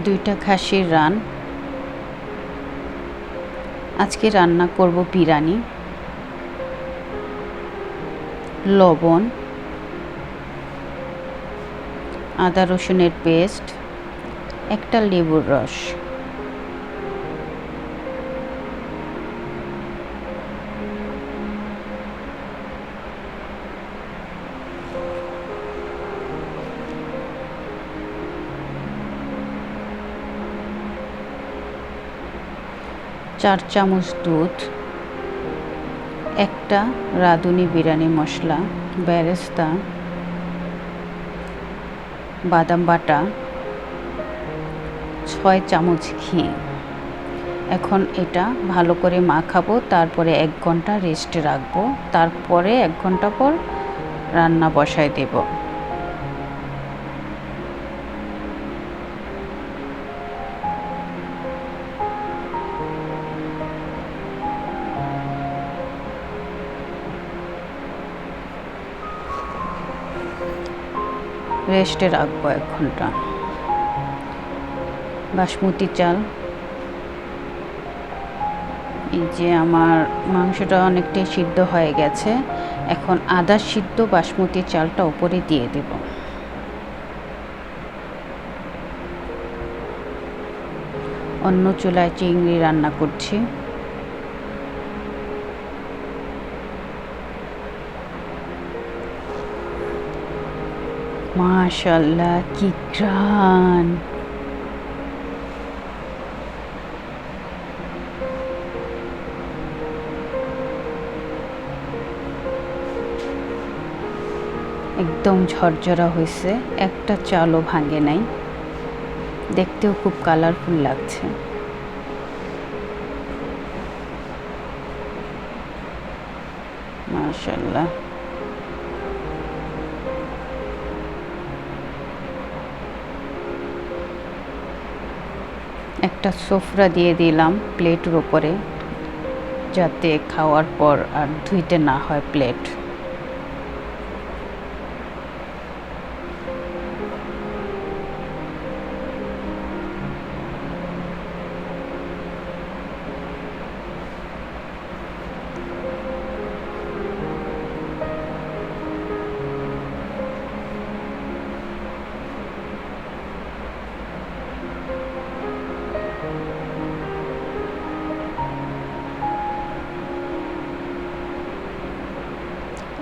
2টা খাসির রান। আজকে রান্না করব বিরিয়ানি। লবণ, আদা রসুনের পেস্ট, একটা লেবুর রস, চার চামচ দুধ, একটা রাঁধুনি বিরিয়ানি মশলা, বেরেস্তা, বাদাম বাটা, 6 চামচ ঘি। এখন এটা ভালো করে মাখাবো, তারপরে 1 ঘন্টা রেস্টে রাখবো, তারপরে 1 ঘন্টা পর রান্না বসায় দেব। রেস্টে রাখবো 1 ঘন্টা। বাসমতি চাল, এই যে আমার মাংসটা অনেকটাই সিদ্ধ হয়ে গেছে। এখন আদা সিদ্ধ বাসমতি চালটা উপরে দিয়ে দেব। অন্য চুলায় চিংড়ি রান্না করছি। মাশাআল্লাহ, কি ঘ্রাণ! একদম ঝরঝরা হয়েছে, একটা চালও ভাঙে নাই। দেখতেও খুব কালারফুল লাগছে। মাশাআল্লাহ। একটা সোফরা দিয়ে দিলাম প্লেটের উপরে, যাতে খাওয়ার পর আর ধুইতে না হয় প্লেট।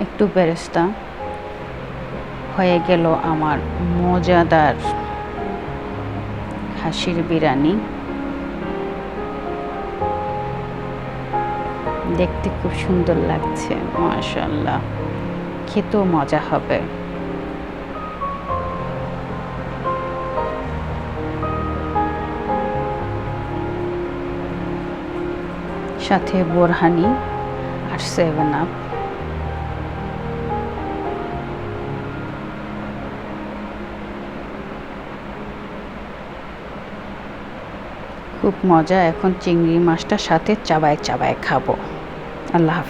একটু বেরেস্তা, হয়ে গেল আমার মজাদার খাসির বিরিয়ানি। দেখতে খুব সুন্দর লাগছে, মাশাআল্লাহ। খেতেও মজা হবে। সাথে বোরহানি আর 7 আপ। খুব মজা। এখন চিংড়ি মাছটার সাথে চাবায় চাবায় খাবো। আল্লাহ হাফেজ।